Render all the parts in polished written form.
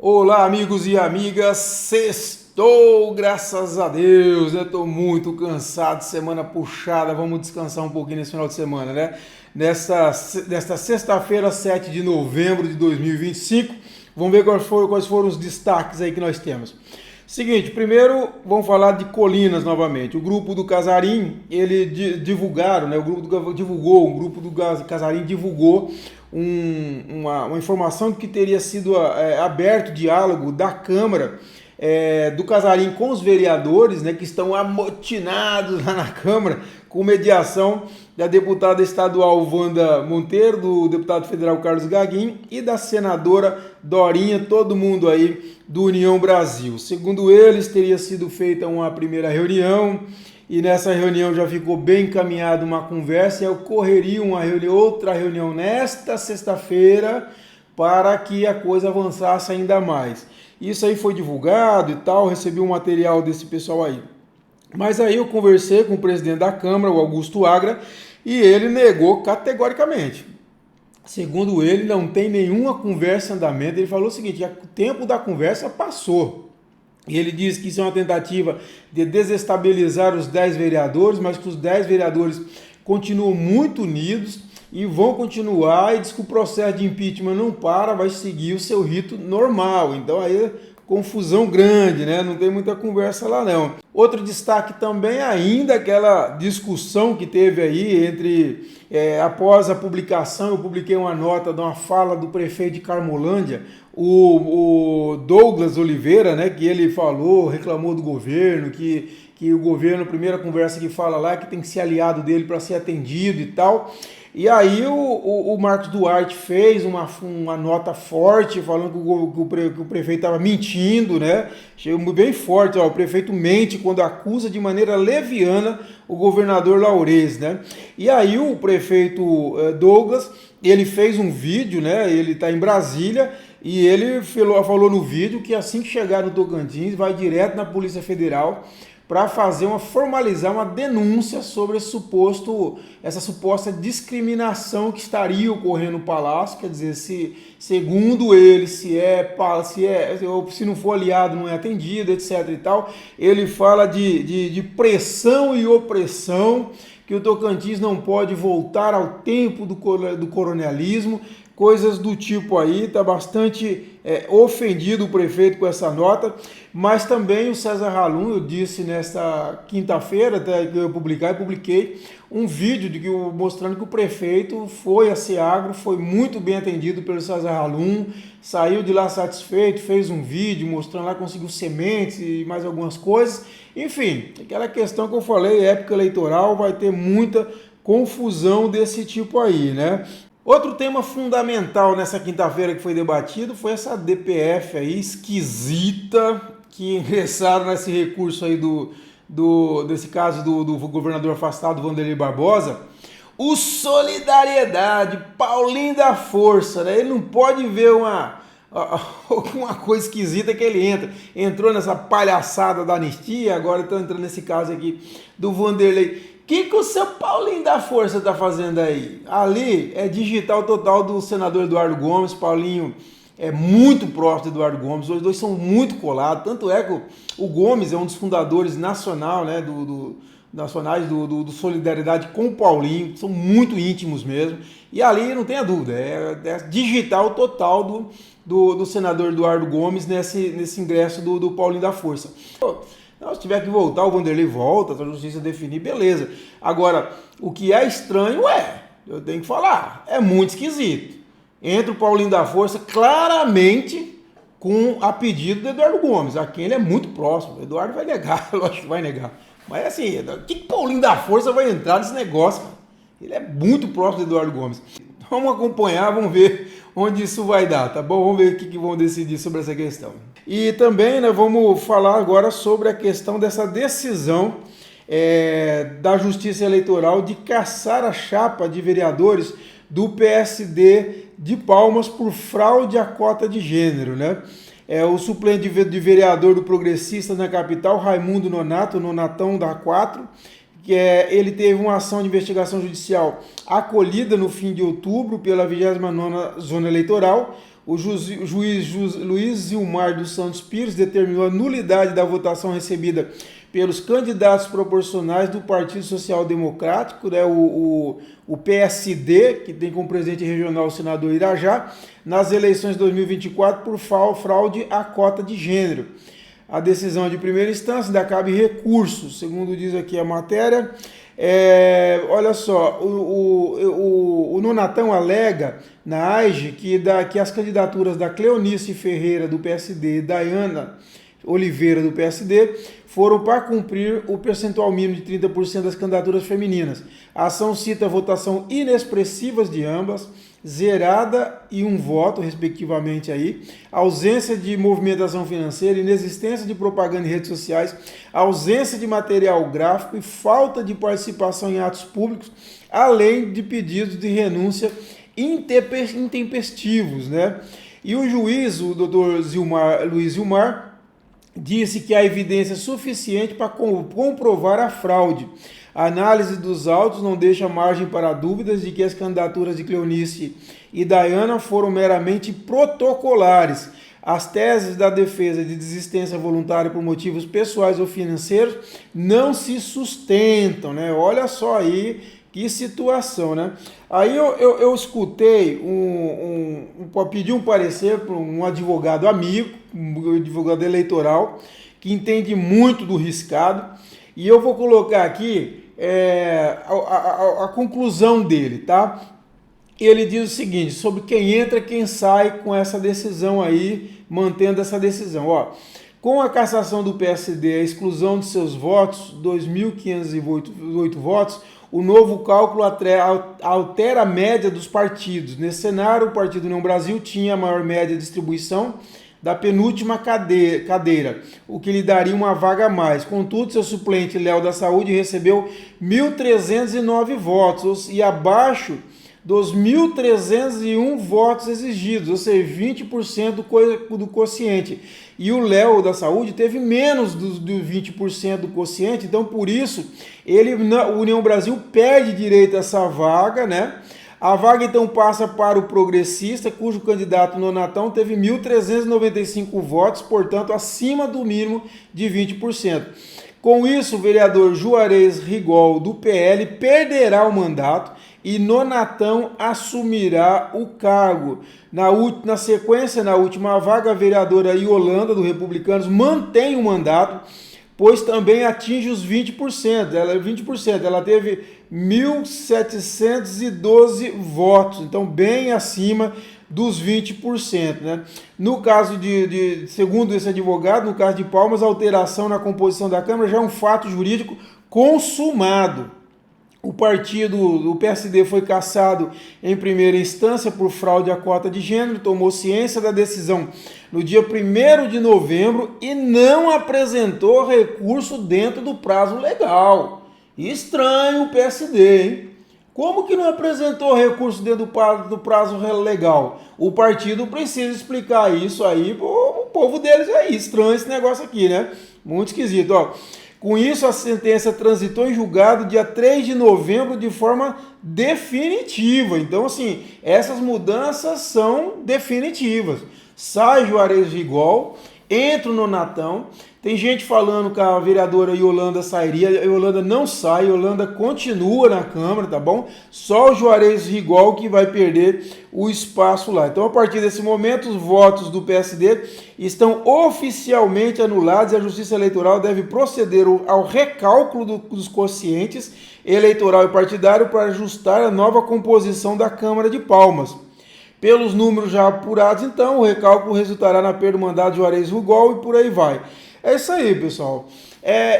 Olá, amigos e amigas, sextou, graças a Deus, eu tô muito cansado, semana puxada, vamos descansar um pouquinho nesse final de semana, né? Nesta sexta-feira, 7 de novembro de 2025, vamos ver quais foram os destaques aí que nós temos. Seguinte, primeiro vamos falar de Colinas novamente. O grupo do Casarim, divulgaram, né? O grupo do Casarim divulgou uma informação de que teria sido aberto diálogo da Câmara do Casarim com os vereadores, né, que estão amotinados lá na Câmara, com mediação da deputada estadual Wanda Monteiro, do deputado federal Carlos Gaguin e da senadora Dorinha, todo mundo aí do União Brasil. Segundo eles, teria sido feita uma primeira reunião e nessa reunião já ficou bem encaminhada uma conversa e ocorreria outra reunião nesta sexta-feira para que a coisa avançasse ainda mais. Isso aí foi divulgado e tal, recebi um material desse pessoal aí. Mas aí eu conversei com o presidente da Câmara, o Augusto Agra, e ele negou categoricamente. Segundo ele, não tem nenhuma conversa em andamento. Ele falou o seguinte: o tempo da conversa passou. E ele diz que isso é uma tentativa de desestabilizar os 10 vereadores, mas que os 10 vereadores continuam muito unidos e vão continuar, e diz que o processo de impeachment não para, vai seguir o seu rito normal. Então aí confusão grande, né? Não tem muita conversa lá não. Outro destaque também ainda aquela discussão que teve aí após a publicação, eu publiquei uma nota de uma fala do prefeito de Carmolândia, o Douglas Oliveira, né? Que ele reclamou do governo, que o governo, a primeira conversa que fala lá, é que tem que ser aliado dele para ser atendido e tal. E aí o Marcos Duarte fez uma nota forte, falando que o prefeito estava mentindo, né? Chegou bem forte, ó, o prefeito mente quando acusa de maneira leviana o governador Laurez, né? E aí o prefeito Douglas, ele fez um vídeo, né? Ele está em Brasília, e ele falou no vídeo que assim que chegar no Tocantins, vai direto na Polícia Federal para formalizar uma denúncia sobre essa suposta discriminação que estaria ocorrendo no Palácio. Quer dizer, segundo ele, se não for aliado não é atendido, etc. e tal. Ele fala de pressão e opressão, que o Tocantins não pode voltar ao tempo do coronelismo, coisas do tipo aí. Está bastante ofendido o prefeito com essa nota, mas também o César Halum, eu disse nesta quinta-feira, até que eu publiquei um vídeo mostrando que o prefeito foi a Seagro, foi muito bem atendido pelo César Halum, saiu de lá satisfeito, fez um vídeo mostrando lá, conseguiu sementes e mais algumas coisas. Enfim, aquela questão que eu falei, época eleitoral, vai ter muita confusão desse tipo aí, né? Outro tema fundamental nessa quinta-feira que foi debatido foi essa DPF aí esquisita, que ingressaram nesse recurso aí desse caso do governador afastado, Wanderlei Barbosa. O Solidariedade, Paulinho da Força, né? Ele não pode ver uma coisa esquisita que ele entrou nessa palhaçada da anistia, agora está entrando nesse caso aqui do Wanderlei. O que o seu Paulinho da Força está fazendo aí? Ali é digital total do senador Eduardo Gomes. Paulinho é muito próximo do Eduardo Gomes, os dois são muito colados, tanto é que o Gomes é um dos fundadores nacional, né, nacionais do Solidariedade com o Paulinho, são muito íntimos mesmo, e ali não tenha dúvida, é digital total do senador Eduardo Gomes nesse ingresso do Paulinho da Força. Se tiver que voltar, o Wanderlei volta, se a justiça definir, beleza. Agora, o que é estranho eu tenho que falar, é muito esquisito. Entra o Paulinho da Força claramente a pedido do Eduardo Gomes, a quem ele é muito próximo. O Eduardo vai negar, lógico que vai negar. Mas assim, o que Paulinho da Força vai entrar nesse negócio, cara? Ele é muito próximo do Eduardo Gomes. Vamos acompanhar, vamos ver onde isso vai dar, tá bom? Vamos ver o que vão decidir sobre essa questão. E também, né, vamos falar agora sobre a questão dessa decisão da Justiça Eleitoral de cassar a chapa de vereadores do PSD de Palmas por fraude à cota de gênero, né? O suplente de vereador do Progressista na capital, Raimundo Nonato, Nonatão da 4, ele teve uma ação de investigação judicial acolhida no fim de outubro pela 29ª Zona Eleitoral. o juiz Luiz Zilmar dos Santos Pires determinou a nulidade da votação recebida pelos candidatos proporcionais do Partido Social Democrático, né, o PSD, que tem como presidente regional o senador Irajá, nas eleições de 2024 por fraude à cota de gênero. A decisão de primeira instância ainda cabe recurso, segundo diz aqui a matéria. Olha só, o Nonatão alega na AIGE que as candidaturas da Cleonice Ferreira, do PSD, e Dayana Oliveira, do PSD, foram para cumprir o percentual mínimo de 30% das candidaturas femininas. A ação cita votação inexpressivas de ambas, zerada e um voto, respectivamente, aí, ausência de movimentação financeira, inexistência de propaganda em redes sociais, ausência de material gráfico e falta de participação em atos públicos, além de pedidos de renúncia intempestivos, né? E o juiz, o doutor Luiz Zilmar, disse que há evidência suficiente para comprovar a fraude. A análise dos autos não deixa margem para dúvidas de que as candidaturas de Cleonice e Dayana foram meramente protocolares. As teses da defesa de desistência voluntária por motivos pessoais ou financeiros não se sustentam, né? Olha só aí que situação, né? Aí eu escutei, pedi um parecer para um advogado amigo, um advogado eleitoral, que entende muito do riscado, e eu vou colocar aqui a conclusão dele, tá? Ele diz o seguinte, sobre quem entra e quem sai com essa decisão aí, mantendo essa decisão, ó. Com a cassação do PSD, a exclusão de seus votos, 2.508 votos, o novo cálculo altera a média dos partidos. Nesse cenário, o Partido União Brasil tinha a maior média de distribuição da penúltima cadeira, o que lhe daria uma vaga a mais. Contudo, seu suplente, Léo da Saúde, recebeu 1.309 votos e abaixo dos 1.301 votos exigidos, ou seja, 20% do quociente. E o Léo da Saúde teve menos do 20% do quociente, então por isso o União Brasil perde direito a essa vaga, né? A vaga então passa para o progressista, cujo candidato Nonatão teve 1.395 votos, portanto acima do mínimo de 20%. Com isso, o vereador Juarez Rigol, do PL, perderá o mandato e Nonatão assumirá o cargo. Na sequência, na última vaga, a vereadora Yolanda, do Republicanos, mantém o mandato, pois também atinge os 20%. Ela teve 1.712 votos, então bem acima dos 20%. Né? No caso segundo esse advogado, no caso de Palmas, a alteração na composição da Câmara já é um fato jurídico consumado. O PSD foi cassado em primeira instância por fraude à cota de gênero, tomou ciência da decisão no dia 1º de novembro e não apresentou recurso dentro do prazo legal. Estranho o PSD, hein? Como que não apresentou recurso dentro do prazo legal? O partido precisa explicar isso aí pro povo deles aí. Estranho esse negócio aqui, né? Muito esquisito, ó. Com isso, a sentença transitou em julgado dia 3 de novembro de forma definitiva. Então, assim, essas mudanças são definitivas. Sai Juarez Rigol, entra o Nonatão. Tem gente falando que a vereadora Yolanda sairia. A Yolanda não sai, a Yolanda continua na Câmara, tá bom? Só o Juarez Rigol que vai perder o espaço lá. Então, a partir desse momento, os votos do PSD estão oficialmente anulados e a Justiça Eleitoral deve proceder ao recálculo dos quocientes eleitoral e partidário para ajustar a nova composição da Câmara de Palmas. Pelos números já apurados, então, o recálculo resultará na perda do mandato de Juarez Rigol e por aí vai. É isso aí, pessoal.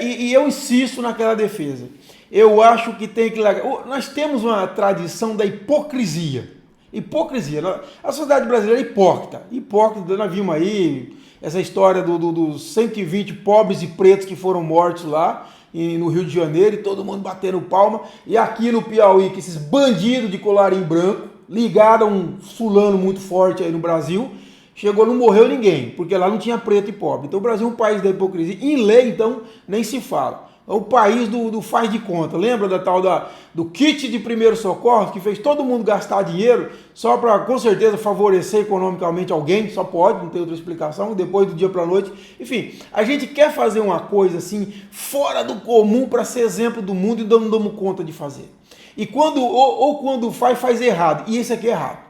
E eu insisto naquela defesa. Eu acho que tem que largar. Nós temos uma tradição da hipocrisia. Hipocrisia. A sociedade brasileira é hipócrita. Hipócrita, nós vimos aí essa história dos 120 pobres e pretos que foram mortos lá no Rio de Janeiro e todo mundo batendo palma. E aqui no Piauí, que esses bandidos de colarinho branco, ligado a um fulano muito forte aí no Brasil, chegou, não morreu ninguém, porque lá não tinha preto e pobre. Então o Brasil é um país da hipocrisia. Em lei, então, nem se fala. o país do faz de conta. Lembra da tal do kit de primeiro socorro, que fez todo mundo gastar dinheiro só para, com certeza, favorecer economicamente alguém? Só pode, não tem outra explicação, depois do dia para a noite. Enfim, a gente quer fazer uma coisa assim, fora do comum, para ser exemplo do mundo, e não damos conta de fazer. E quando faz errado. E esse aqui é errado.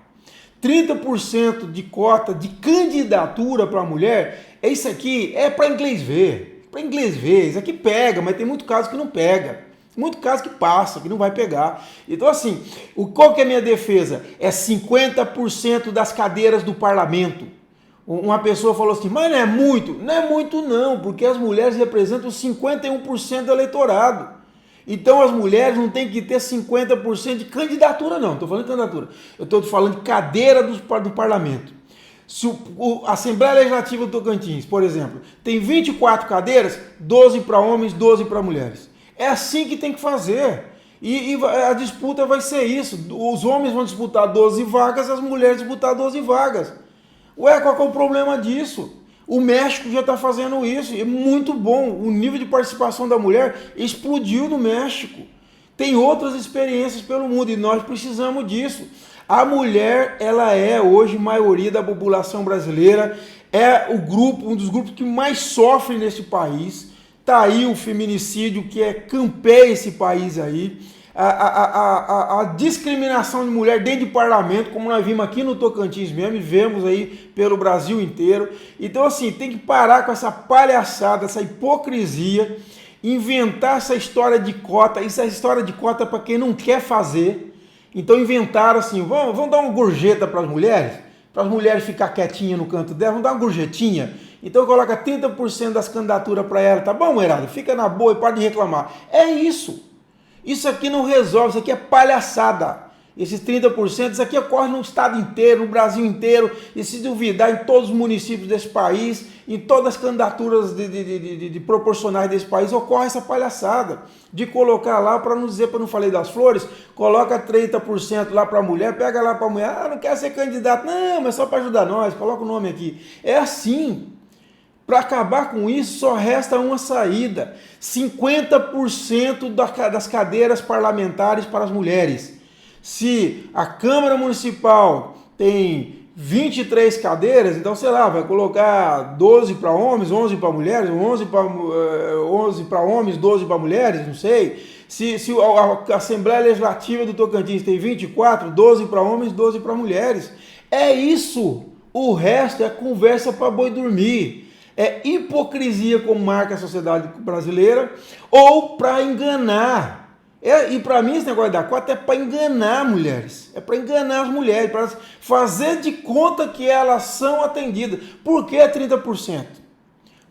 30% de cota de candidatura para a mulher, isso aqui é para inglês ver. Para inglês ver, isso aqui pega, mas tem muito caso que não pega. Muito caso que passa, que não vai pegar. Então assim, qual que é a minha defesa? É 50% das cadeiras do parlamento. Uma pessoa falou assim, mas não é muito? Não é muito não, porque as mulheres representam 51% do eleitorado. Então as mulheres não têm que ter 50% de candidatura não, estou falando de candidatura. Eu estou falando de cadeira do parlamento. Se a Assembleia Legislativa do Tocantins, por exemplo, tem 24 cadeiras, 12 para homens, 12 para mulheres. É assim que tem que fazer. E a disputa vai ser isso. Os homens vão disputar 12 vagas, as mulheres disputar 12 vagas. Ué, qual que é o problema disso? O México já está fazendo isso, é muito bom. O nível de participação da mulher explodiu no México. Tem outras experiências pelo mundo e nós precisamos disso. A mulher, ela é hoje maioria da população brasileira, é um dos grupos que mais sofre nesse país. Está aí o feminicídio que campeia esse país aí. A discriminação de mulher dentro de parlamento, como nós vimos aqui no Tocantins mesmo, e vemos aí pelo Brasil inteiro. Então assim, tem que parar com essa palhaçada, essa hipocrisia, inventar essa história de cota. Isso é história de cota para quem não quer fazer. Então inventaram assim, vamos dar uma gorjeta para as mulheres ficar quietinhas no canto delas, vamos dar uma gorjetinha. Então coloca 30% das candidaturas para ela, tá bom, Herado? Fica na boa e para de reclamar. É isso. Isso aqui não resolve, isso aqui é palhaçada. Esses 30%, isso aqui ocorre no estado inteiro, no Brasil inteiro, e se duvidar em todos os municípios desse país, em todas as candidaturas de proporcionais desse país, ocorre essa palhaçada de colocar lá, para não dizer, para não falei das flores, coloca 30% lá para a mulher, pega lá para a mulher, não quer ser candidato, não, mas só para ajudar nós, coloca o nome aqui. É assim. Para acabar com isso, só resta uma saída: 50% das cadeiras parlamentares para as mulheres. Se a Câmara Municipal tem 23 cadeiras, então, sei lá, vai colocar 12 para homens, 11 para mulheres, 11 para homens, 12 para mulheres, não sei. Se a Assembleia Legislativa do Tocantins tem 24, 12 para homens, 12 para mulheres. É isso. O resto é conversa para boi dormir. É hipocrisia, como marca a sociedade brasileira, ou para enganar. E para mim esse negócio da cota é para enganar mulheres, é para enganar as mulheres, para fazer de conta que elas são atendidas. Por que 30%?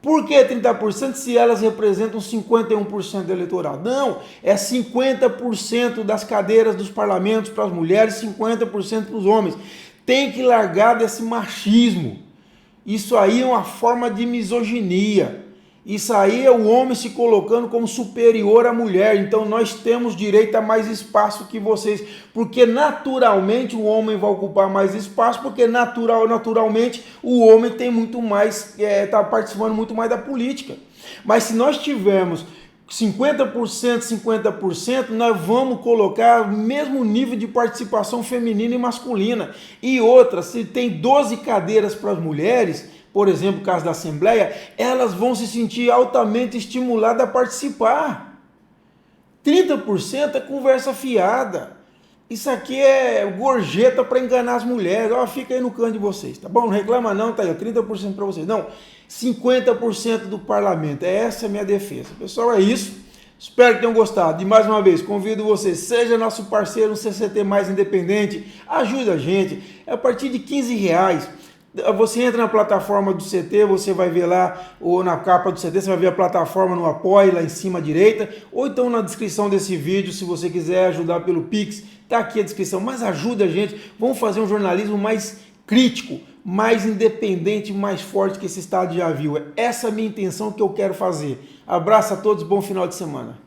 Por que 30% se elas representam 51% do eleitorado? Não, é 50% das cadeiras dos parlamentos para as mulheres, 50% para os homens. Tem que largar desse machismo. Isso aí é uma forma de misoginia. Isso aí é o homem se colocando como superior à mulher. Então nós temos direito a mais espaço que vocês. Porque naturalmente o homem vai ocupar mais espaço, porque naturalmente o homem tem muito mais, está participando muito mais da política. Mas se nós tivermos 50%, 50%, nós vamos colocar o mesmo nível de participação feminina e masculina. E outra, se tem 12 cadeiras para as mulheres, por exemplo, no caso da Assembleia, elas vão se sentir altamente estimuladas a participar. 30% é conversa fiada. Isso aqui é gorjeta para enganar as mulheres. Ó, fica aí no canto de vocês, tá bom? Não reclama não, tá aí, 30% para vocês. Não, 50% do parlamento. Essa é a minha defesa. Pessoal, é isso. Espero que tenham gostado. E mais uma vez, convido você, seja nosso parceiro no CCT Mais Independente. Ajude a gente. É a partir de R$15. Você entra na plataforma do CT, você vai ver lá, ou na capa do CT, você vai ver a plataforma no apoio, lá em cima à direita, ou então na descrição desse vídeo, se você quiser ajudar pelo Pix, tá aqui a descrição. Mas ajuda a gente, vamos fazer um jornalismo mais crítico, mais independente, mais forte que esse estado já viu. Essa é a minha intenção que eu quero fazer. Abraço a todos, bom final de semana.